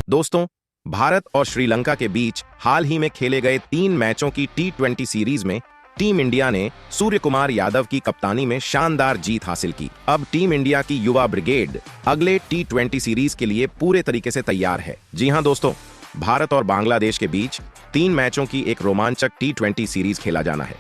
दोस्तों, भारत और श्रीलंका के बीच हाल ही में खेले गए 3 मैचों की टी20 सीरीज में टीम इंडिया ने सूर्य कुमार यादव की कप्तानी में शानदार जीत हासिल की। अब टीम इंडिया की युवा ब्रिगेड अगले टी20 सीरीज के लिए पूरे तरीके से तैयार है। जी हां दोस्तों, भारत और बांग्लादेश के बीच 3 मैचों की एक रोमांचक टी20 सीरीज खेला जाना है,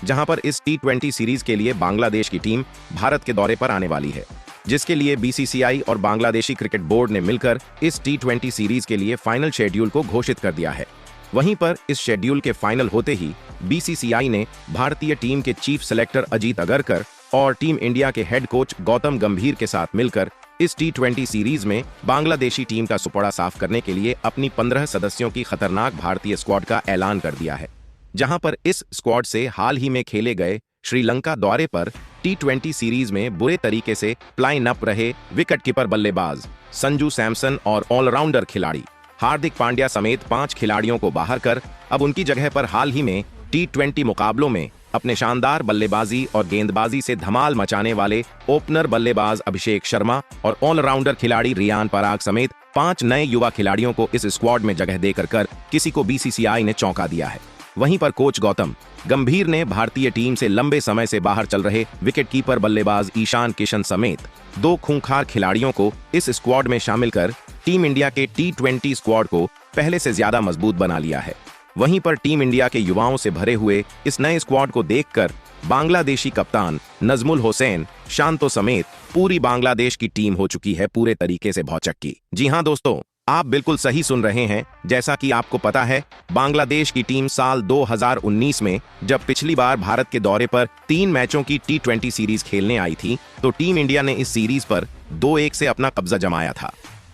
जहां पर इस टी20 सीरीज के लिए बांग्लादेश की टीम भारत के दौरे पर आने वाली है, जिसके लिए बीसीसीआई और बांग्लादेशी क्रिकेट बोर्ड ने मिलकर इस टी20 सीरीज के लिए फाइनल शेड्यूल को घोषित कर दिया है। वहीं पर इस शेड्यूल के फाइनल होते ही बीसीसीआई ने भारतीय टीम के चीफ सेलेक्टर अजीत अगरकर और टीम इंडिया के हेड कोच गौतम गंभीर के साथ मिलकर इस टी20 सीरीज में बांग्लादेशी टीम का सुपड़ा साफ करने के लिए अपनी 15 सदस्यों की खतरनाक भारतीय स्क्वाड का ऐलान कर दिया है, जहां पर इस स्क्वाड से हाल ही में खेले गए श्रीलंका दौरे पर टी20 सीरीज में बुरे तरीके से लाइन अप रहे विकेटकीपर बल्लेबाज संजू सैमसन और ऑलराउंडर खिलाड़ी हार्दिक पांड्या समेत 5 खिलाड़ियों को बाहर कर अब उनकी जगह पर हाल ही में टी20 मुकाबलों में अपने शानदार बल्लेबाजी और गेंदबाजी से धमाल मचाने वाले ओपनर बल्लेबाज अभिषेक शर्मा और ऑलराउंडर खिलाड़ी रियान पराग समेत 5 नए युवा खिलाड़ियों को इस स्क्वाड में जगह देकर कर किसी को बीसीसीआई ने चौंका दिया है। वहीं पर कोच गौतम गंभीर ने भारतीय टीम से लंबे समय से बाहर चल रहे विकेटकीपर बल्लेबाज ईशान किशन समेत 2 खूंखार खिलाड़ियों को इस स्क्वाड में शामिल कर टीम इंडिया के टी20 स्क्वाड को पहले से ज्यादा मजबूत बना लिया है। वहीं पर टीम इंडिया के युवाओं से भरे हुए इस नए स्क्वाड को देखकर बांग्लादेशी कप्तान नजमुल हुसैन शांतो समेत पूरी बांग्लादेश की टीम हो चुकी है पूरे तरीके से भौचक्की। जी हां दोस्तों, आप बिल्कुल सही सुन रहे हैं। जैसा कि आपको पता है, बांग्लादेश की टीम साल 2019 में जब पिछली बार भारत के दौरे पर 3 मैचों की टी20 सीरीज खेलने आई थी, तो टीम इंडिया ने इस सीरीज पर 2-1 से अपना कब्जा जमाया था।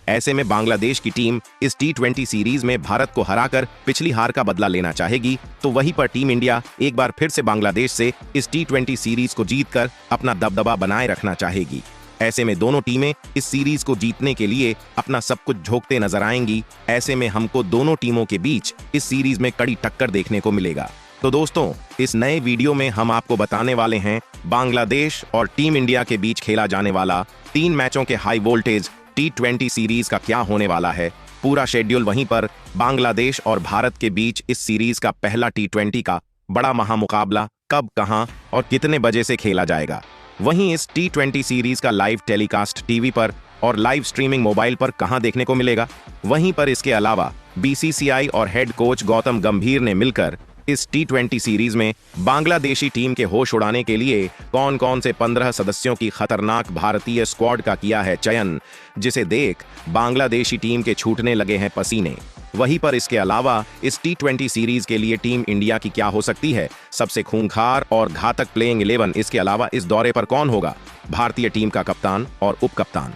ऐसे में बांग्लादेश की टीम इस टी20 सीरीज में भारत को हराकर पिछली हार का बदला लेना चाहेगी, तो वहीं पर टीम इंडिया एक बार फिर से बांग्लादेश से इस टी20 सीरीज को जीतकर अपना दबदबा बनाए रखना चाहेगी। ऐसे में दोनों टीमें इस सीरीज को जीतने के लिए अपना सब कुछ झोंकते नजर आएंगी। ऐसे में हमको दोनों टीमों के बीच इस सीरीज में कड़ी टक्कर देखने को मिलेगा। तो दोस्तों, इस नए वीडियो में हम आपको बताने वाले हैं बांग्लादेश और टीम इंडिया के बीच खेला जाने वाला 3 मैचों के हाई वोल्टेज टी20 सीरीज का क्या होने वाला है, पूरा शेड्यूल। वहीं पर बांग्लादेश और भारत के बीच इस सीरीज का पहला टी20 का बड़ा महामुकाबला कब, कहां और कितने बजे से खेला जाएगा। वहीं इस टी20 सीरीज का लाइव टेलीकास्ट टीवी पर और लाइव स्ट्रीमिंग मोबाइल पर कहां देखने को मिलेगा। वहीं पर इसके अलावा बीसीसीआई और हेड कोच गौतम गंभीर ने मिलकर इस टी20 सीरीज में बांग्लादेशी टीम के होश उड़ाने के लिए कौन कौन से 15 सदस्यों की खतरनाक भारतीय स्क्वाड का किया है चयन, जिसे देख बांग्लादेशी टीम के छूटने लगे हैं पसीने। वहीं पर इसके अलावा इस टी20 सीरीज के लिए टीम इंडिया की क्या हो सकती है सबसे खूंखार और घातक प्लेइंग 11। इसके अलावा इस दौरे पर कौन होगा भारतीय टीम का कप्तान और उप कप्तान।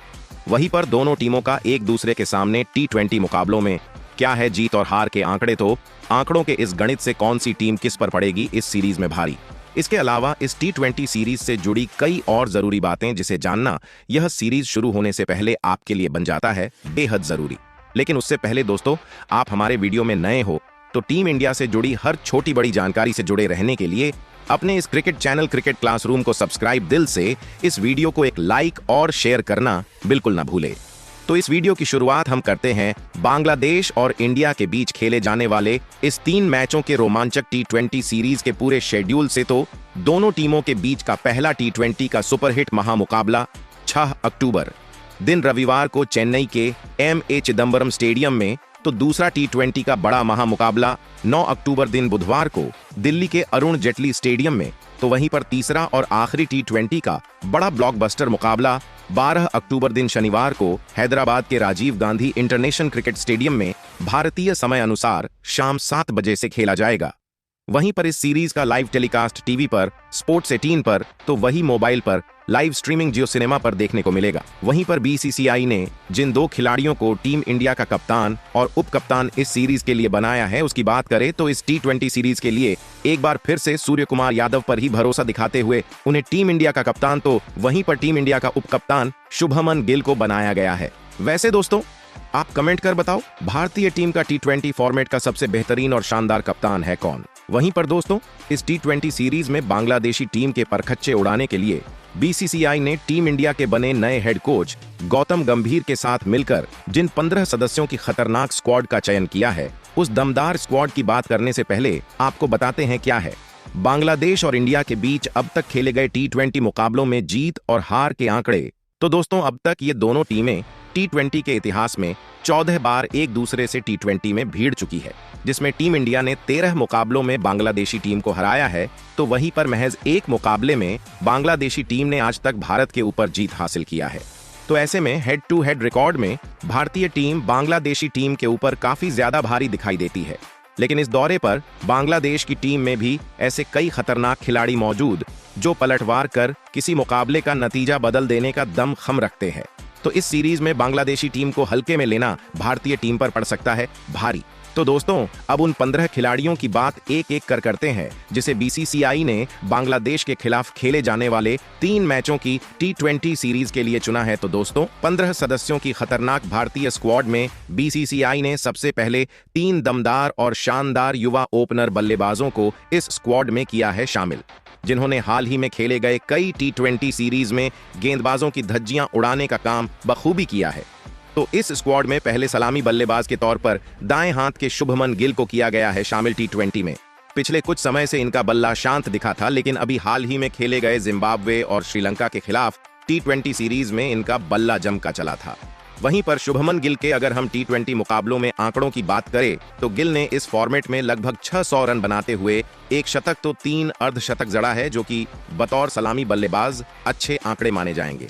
वहीं पर दोनों टीमों का एक दूसरे के सामने टी20 मुकाबलों में क्या है जीत और हार के आंकड़े, तो आंकड़ों के इस गणित से कौन सी टीम किस पर पड़ेगी इस सीरीज में भारी। इसके अलावा इस टी20 सीरीज से जुड़ी कई और जरूरी बातें जिसे जानना यह सीरीज शुरू होने से पहले आपके लिए बन जाता है बेहद जरूरी। लेकिन उससे पहले दोस्तों, आप हमारे वीडियो में नए हो तो टीम इंडिया से जुड़ी हर छोटी बड़ी जानकारी से जुड़े रहने के लिए अपने इस क्रिकेट चैनल क्रिकेट क्लासरूम को सब्सक्राइब दिल से, इस वीडियो को एक लाइक और शेयर करना बिल्कुल ना भूले। तो इस वीडियो की शुरुआत हम करते हैं बांग्लादेश और इंडिया के बीच खेले जाने वाले इस 3 मैचों के रोमांचक टी20 सीरीज के पूरे शेड्यूल से। तो दोनों टीमों के बीच का पहला टी20 का सुपरहिट महामुकाबला 6 अक्टूबर दिन रविवार को चेन्नई के एम.ए. चिदंबरम स्टेडियम में, तो दूसरा टी20 का बड़ा महामुकाबला 9 अक्टूबर दिन बुधवार को दिल्ली के अरुण जेटली स्टेडियम में। तो वहीं पर तीसरा और आखिरी टी20 का बड़ा ब्लॉकबस्टर मुकाबला 12 अक्टूबर दिन शनिवार को हैदराबाद के Rajiv Gandhi International Cricket Stadium में भारतीय समय अनुसार शाम 7 बजे से खेला जाएगा। वहीं पर इस सीरीज का लाइव टेलीकास्ट टीवी पर, स्पोर्ट्स 18 पर, तो वही मोबाइल पर लाइव स्ट्रीमिंग जियो सिनेमा पर देखने को मिलेगा। वहीं पर बीसीसीआई ने जिन 2 खिलाड़ियों को टीम इंडिया का कप्तान और उप कप्तान इस सीरीज के लिए बनाया है, उसकी बात करें तो इस टी20 सीरीज के लिए एक बार फिर से सूर्य कुमार यादव पर ही भरोसा दिखाते हुए उन्हें टीम इंडिया का कप्तान, तो वहीं पर टीम इंडिया का उप कप्तान शुभमन गिल को बनाया गया है। वैसे दोस्तों, आप कमेंट कर बताओ भारतीय टीम का टी20 फॉर्मेट का सबसे बेहतरीन और शानदार कप्तान है कौन। वहीं पर दोस्तों, इस T20 सीरीज में बांग्लादेशी टीम के परखच्चे उड़ाने के लिए बीसीसीआई ने टीम इंडिया के बने नए हेड कोच गौतम गंभीर के साथ मिलकर जिन 15 सदस्यों की खतरनाक स्क्वाड का चयन किया है, उस दमदार स्क्वाड की बात करने से पहले आपको बताते हैं क्या है बांग्लादेश और इंडिया के बीच अब तक खेले गए T20 मुकाबलों में जीत और हार के आंकड़े। तो दोस्तों, अब तक ये दोनों टीमें T20 के इतिहास में 14 बार एक दूसरे से T20 में भिड़ चुकी है, जिसमें टीम इंडिया ने 13 मुकाबलों में बांग्लादेशी टीम को हराया है, तो वहीं पर महज एक मुकाबले में बांग्लादेशी टीम ने आज तक भारत के ऊपर जीत हासिल किया है। तो ऐसे में हेड टू हेड रिकॉर्ड में भारतीय टीम बांग्लादेशी टीम के ऊपर काफी ज्यादा भारी दिखाई देती है। लेकिन इस दौरे पर बांग्लादेश की टीम में भी ऐसे कई खतरनाक खिलाड़ी मौजूद जो पलटवार कर किसी मुकाबले का नतीजा बदल देने का दम खम रखते हैं। तो इस सीरीज में बांग्लादेशी टीम को हल्के में लेना भारतीय टीम पर पड़ सकता है भारी। तो दोस्तों, अब उन 15 खिलाड़ियों की बात एक एक कर करते हैं जिसे बीसीसीआई ने बांग्लादेश के खिलाफ खेले जाने वाले 3 मैचों की T20 सीरीज के लिए चुना है। तो दोस्तों, 15 सदस्यों की खतरनाक भारतीय स्क्वाड में बीसीसीआई ने सबसे पहले 3 दमदार और शानदार युवा ओपनर बल्लेबाजों को इस स्क्वाड में किया है शामिल, जिन्होंने हाल ही में खेले गए कई T20 सीरीज में गेंदबाजों की धज्जियां उड़ाने का काम बखूबी किया है। तो इस स्क्वाड में पहले सलामी बल्लेबाज के तौर पर दाएं हाथ के शुभमन गिल को किया गया है शामिल T20 में। पिछले कुछ समय से इनका बल्ला शांत दिखा था, लेकिन अभी हाल ही में खेले गए जिम्बाब्वे और श्रीलंका के खिलाफ T20 सीरीज में इनका बल्ला जमका चला था। वहीं पर शुभमन गिल के अगर हम T20 मुकाबलों में आंकड़ों की बात करें तो गिल ने इस फॉर्मेट में लगभग 600 रन बनाते हुए एक शतक तो 3 अर्धशतक जड़ा है, जो कि बतौर सलामी बल्लेबाज अच्छे आंकड़े माने जाएंगे।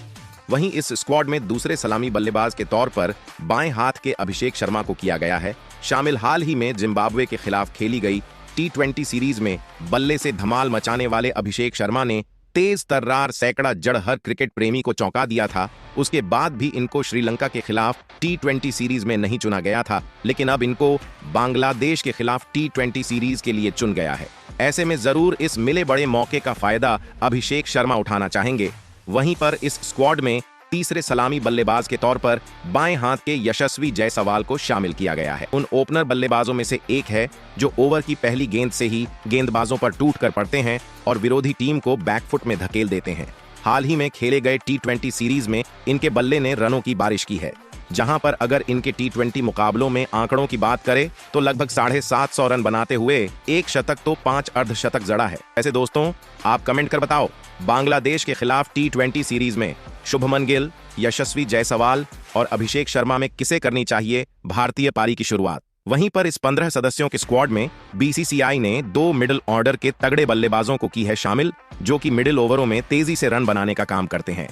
वहीं इस स्क्वाड में दूसरे सलामी बल्लेबाज के तौर पर बाएं हाथ के अभिषेक शर्मा को किया गया है शामिल। हाल ही में जिम्बाब्वे के खिलाफ खेली गई T20 सीरीज में बल्ले से धमाल मचाने वाले अभिषेक शर्मा ने तेज तर्रार सैकड़ा जड़ हर क्रिकेट प्रेमी को चौंका दिया था। उसके बाद भी इनको श्रीलंका के खिलाफ T20 सीरीज में नहीं चुना गया था, लेकिन अब इनको बांग्लादेश के खिलाफ T20 सीरीज के लिए चुन गया है। ऐसे में जरूर इस मिले बड़े मौके का फायदा अभिषेक शर्मा उठाना चाहेंगे। वहीं पर इस स्क्वाड में तीसरे सलामी बल्लेबाज के तौर पर बाएं हाथ के यशस्वी जायसवाल को शामिल किया गया है। उन ओपनर बल्लेबाजों में से एक है जो ओवर की पहली गेंद से ही गेंदबाजों पर टूट कर पड़ते हैं और विरोधी टीम को बैकफुट में धकेल देते हैं। हाल ही में खेले गए T20 सीरीज में इनके बल्ले ने रनों की बारिश की है, जहां पर अगर इनके T20 मुकाबलों में आंकड़ों की बात करें तो लगभग 750 रन बनाते हुए एक शतक तो 5 अर्धशतक जड़ा है। ऐसे दोस्तों, आप कमेंट कर बताओ, बांग्लादेश के खिलाफ T20 सीरीज में शुभमन गिल, यशस्वी जायसवाल और अभिषेक शर्मा में किसे करनी चाहिए भारतीय पारी की शुरुआत। वहीं पर इस 15 सदस्यों के स्क्वाड में बीसीसीआई ने 2 मिडिल ऑर्डर के तगड़े बल्लेबाजों को की है शामिल, जो कि मिडिल ओवरों में तेजी से रन बनाने का काम करते हैं।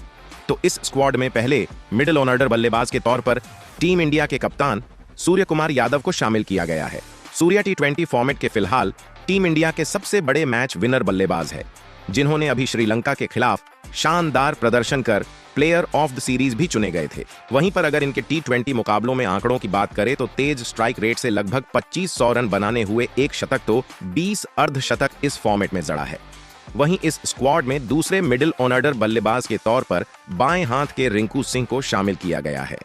तो इस स्क्वाड में पहले मिडिल ऑर्डर बल्लेबाज के तौर पर टीम इंडिया के कप्तान सूर्य कुमार यादव को शामिल किया गया है। सूर्या T20 फॉर्मेट के फिलहाल टीम इंडिया के सबसे बड़े मैच विनर बल्लेबाज है, जिन्होंने अभी श्रीलंका के खिलाफ शानदार प्रदर्शन कर प्लेयर ऑफ द सीरीज भी चुने गए थे। वहीं पर अगर इनके T20 मुकाबलों में आंकड़ों की बात करें तो तेज स्ट्राइक रेट से लगभग 2500 रन बनाने हुए एक शतक तो 20 अर्धशतक इस फॉर्मेट में जड़ा है। वहीं इस स्क्वाड में दूसरे मिडिल ऑर्डर बल्लेबाज के तौर पर बाएं हाथ के रिंकू सिंह को शामिल किया गया है।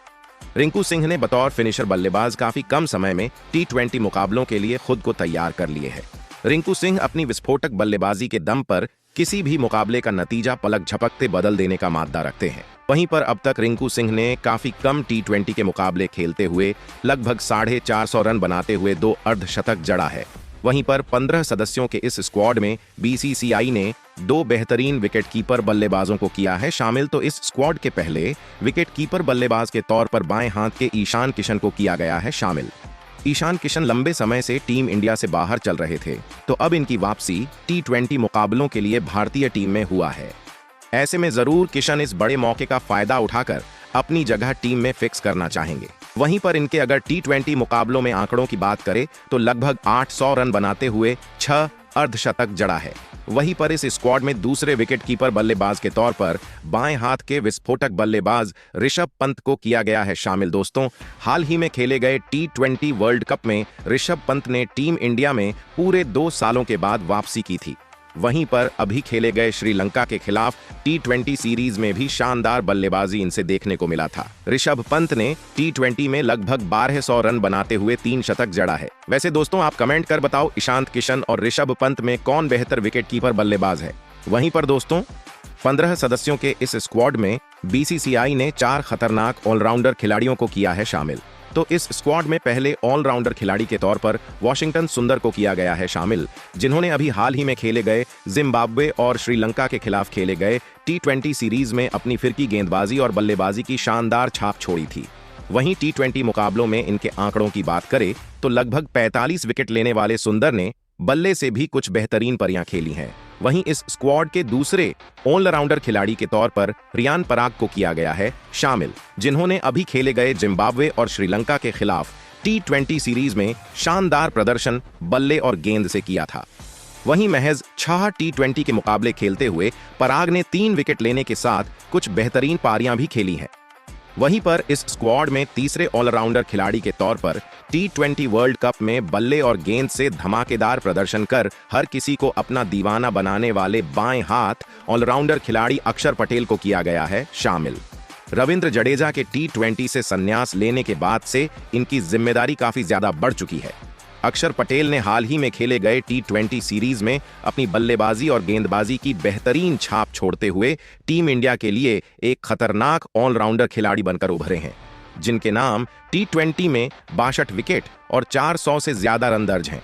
रिंकू सिंह ने बतौर फिनिशर बल्लेबाज काफी कम समय में T20 मुकाबलों के लिए खुद को तैयार कर लिए है। रिंकू सिंह अपनी विस्फोटक बल्लेबाजी के दम पर किसी भी मुकाबले का नतीजा पलक झपकते बदल देने का मादा रखते हैं। वहीं पर अब तक रिंकू सिंह ने काफी कम T20 के मुकाबले खेलते हुए लगभग 450 रन बनाते हुए 2 अर्धशतक जड़ा है। वहीं पर 15 सदस्यों के इस स्क्वाड में बीसीसीआई ने 2 बेहतरीन विकेटकीपर बल्लेबाजों को किया है शामिल। तो इस स्क्वाड के पहले विकेटकीपर बल्लेबाज के तौर पर बाएं हाथ के ईशान किशन को किया गया है शामिल। ईशान किशन लंबे समय से टीम इंडिया से बाहर चल रहे थे, तो अब इनकी वापसी T20 मुकाबलों के लिए भारतीय टीम में हुआ है। ऐसे में जरूर किशन इस बड़े मौके का फायदा उठाकर अपनी जगह टीम में फिक्स करना चाहेंगे। वहीं पर इनके अगर T20 मुकाबलों में आंकड़ों की बात करें तो लगभग 800 रन बनाते हुए 6 अर्धशतक जड़ा है। वहीं पर इस स्क्वाड में दूसरे विकेटकीपर बल्लेबाज के तौर पर बाएं हाथ के विस्फोटक बल्लेबाज ऋषभ पंत को किया गया है शामिल। दोस्तों, हाल ही में खेले गए T20 वर्ल्ड कप में ऋषभ पंत ने टीम इंडिया में पूरे 2 सालों के बाद वापसी की थी। वहीं पर अभी खेले गए श्रीलंका के खिलाफ T20 सीरीज में भी शानदार बल्लेबाजी इनसे देखने को मिला था। ऋषभ पंत ने T20 में लगभग 1200 रन बनाते हुए 3 शतक जड़ा है। वैसे दोस्तों, आप कमेंट कर बताओ, ईशांत किशन और ऋषभ पंत में कौन बेहतर विकेटकीपर बल्लेबाज है। वहीं पर दोस्तों, 15 सदस्यों के इस स्क्वाड में BCCI ने 4 खतरनाक ऑलराउंडर खिलाड़ियों को किया है शामिल। तो इस स्क्वाड में पहले ऑलराउंडर खिलाड़ी के तौर पर वाशिंगटन सुंदर को किया गया है शामिल, जिन्होंने अभी हाल ही में खेले गए जिम्बाब्वे और श्रीलंका के खिलाफ खेले गए T20 सीरीज में अपनी फिरकी गेंदबाजी और बल्लेबाजी की शानदार छाप छोड़ी थी। वहीं T20 मुकाबलों में इनके आंकड़ों की बात करें तो लगभग 45 विकेट लेने वाले सुंदर ने बल्ले से भी कुछ बेहतरीन पारियां खेली हैं। वहीं इस स्क्वाड के दूसरे ऑलराउंडर खिलाड़ी के तौर पर रियान पराग को किया गया है शामिल, जिन्होंने अभी खेले गए जिम्बाब्वे और श्रीलंका के खिलाफ T20 सीरीज में शानदार प्रदर्शन बल्ले और गेंद से किया था। वहीं महज 6 T20 के मुकाबले खेलते हुए पराग ने 3 विकेट लेने के साथ कुछ बेहतरीन पारियां भी खेली हैं। वहीं पर इस स्क्वाड में तीसरे ऑलराउंडर खिलाड़ी के तौर पर T20 वर्ल्ड कप में बल्ले और गेंद से धमाकेदार प्रदर्शन कर हर किसी को अपना दीवाना बनाने वाले बाएं हाथ ऑलराउंडर खिलाड़ी अक्षर पटेल को किया गया है शामिल। रविंद्र जडेजा के T20 से संन्यास लेने के बाद से इनकी जिम्मेदारी काफी ज्यादा बढ़ चुकी है। अक्षर पटेल ने हाल ही में खेले गए T20 सीरीज में अपनी बल्लेबाजी और गेंदबाजी की बेहतरीन छाप छोड़ते हुए टीम इंडिया के लिए एक खतरनाक ऑलराउंडर खिलाड़ी बनकर उभरे हैं, जिनके नाम T20 में 62 विकेट और 400 से ज्यादा रन दर्ज हैं।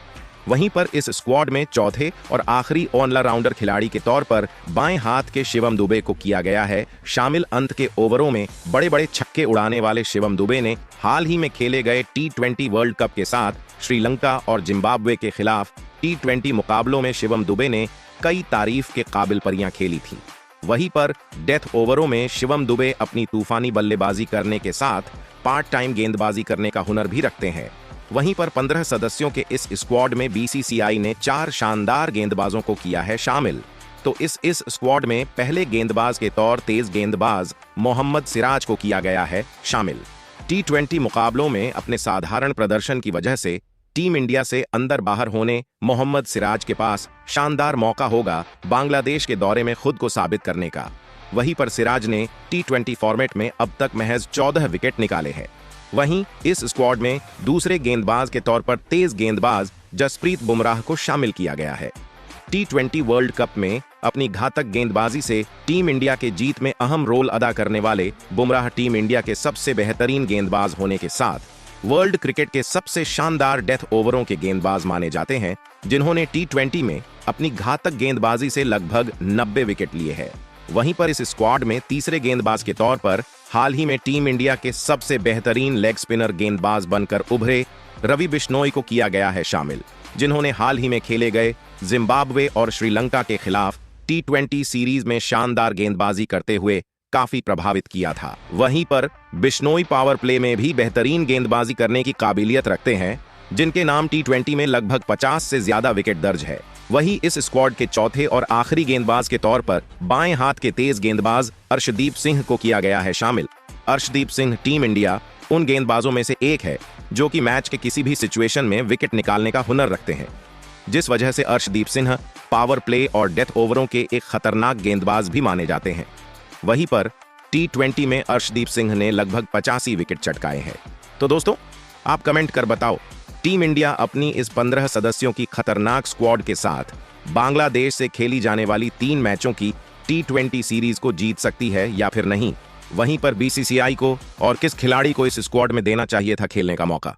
वहीं पर इस स्क्वाड में चौथे और आखिरी ऑलराउंडर खिलाड़ी के तौर पर बाएं हाथ के शिवम दुबे को किया गया है शामिल। अंत के ओवरों में बड़े बड़े छक्के उड़ाने वाले शिवम दुबे ने हाल ही में खेले गए T20 वर्ल्ड कप के साथ श्रीलंका और जिम्बाब्वे के खिलाफ T20 मुकाबलों में शिवम दुबे ने कई तारीफ के काबिल पारियां खेली थीं। वहीं पर डेथ ओवरों में शिवम दुबे अपनी तूफानी बल्लेबाजी करने के साथ पार्ट टाइम गेंदबाजी करने का हुनर भी रखते हैं। वहीं पर 15 सदस्यों के इस स्क्वाड में BCCI ने 4 शानदार गेंदबाजों को किया है शामिल। तो इस स्क्वाड में पहले गेंदबाज के तौर तेज गेंदबाज मोहम्मद सिराज को किया गया है शामिल। T20 मुकाबलों में अपने साधारण प्रदर्शन की वजह से टीम इंडिया से अंदर बाहर होने मोहम्मद सिराज के पास शानदार मौका होगा बांग्लादेश के दौरे में खुद को साबित करने का। वहीं पर सिराज ने T20 फॉर्मेट में अब तक महज 14 विकेट निकाले हैं। वहीं इस स्क्वाड में दूसरे गेंदबाज के तौर पर तेज गेंदबाज जसप्रीत बुमराह को शामिल किया गया है। T20 वर्ल्ड कप में अपनी घातक गेंदबाजी से टीम इंडिया के जीत में अहम रोल अदा करने वाले बुमराह टीम इंडिया के सबसे बेहतरीन गेंदबाज होने के साथ वर्ल्ड क्रिकेट के सबसे शानदार डेथ ओवरों के गेंदबाज माने जाते हैं, जिन्होंने T20 में अपनी घातक गेंदबाजी से लगभग 90 विकेट लिए हैं। वहीं पर इस स्क्वाड में तीसरे गेंदबाज के तौर पर हाल ही में टीम इंडिया के सबसे बेहतरीन लेग स्पिनर गेंदबाज बनकर उभरे रवि बिश्नोई को किया गया है शामिल, जिन्होंने हाल ही में खेले गए जिम्बाब्वे और श्रीलंका के खिलाफ T20 सीरीज में शानदार गेंदबाजी करते हुए काफी प्रभावित किया था। वहीं पर बिश्नोई पावर प्ले में भी बेहतरीन गेंदबाजी करने की काबिलियत रखते हैं, जिनके नाम T20 में लगभग 50 से ज्यादा विकेट दर्ज है। वहीं इस स्क्वाड के चौथे और आखिरी गेंदबाज के तौर पर बाएं हाथ के तेज गेंदबाज अर्शदीप सिंह को किया गया है शामिल। अर्शदीप सिंह टीम इंडिया उन गेंदबाजों में से एक है जो कि मैच के किसी भी सिचुएशन में विकेट निकालने का हुनर रखते हैं, जिस वजह से अर्शदीप सिंह पावर प्ले और डेथ ओवरों के एक खतरनाक गेंदबाज भी माने जाते हैं। वहीं पर T20 में अर्शदीप सिंह ने लगभग 85 विकेट चटकाए हैं। तो दोस्तों, आप कमेंट कर बताओ, टीम इंडिया अपनी इस 15 सदस्यों की खतरनाक स्क्वाड के साथ बांग्लादेश से खेली जाने वाली 3 मैचों की T20 सीरीज को जीत सकती है या फिर नहीं। वहीं पर BCCI को और किस खिलाड़ी को इस स्क्वाड में देना चाहिए था खेलने का मौका।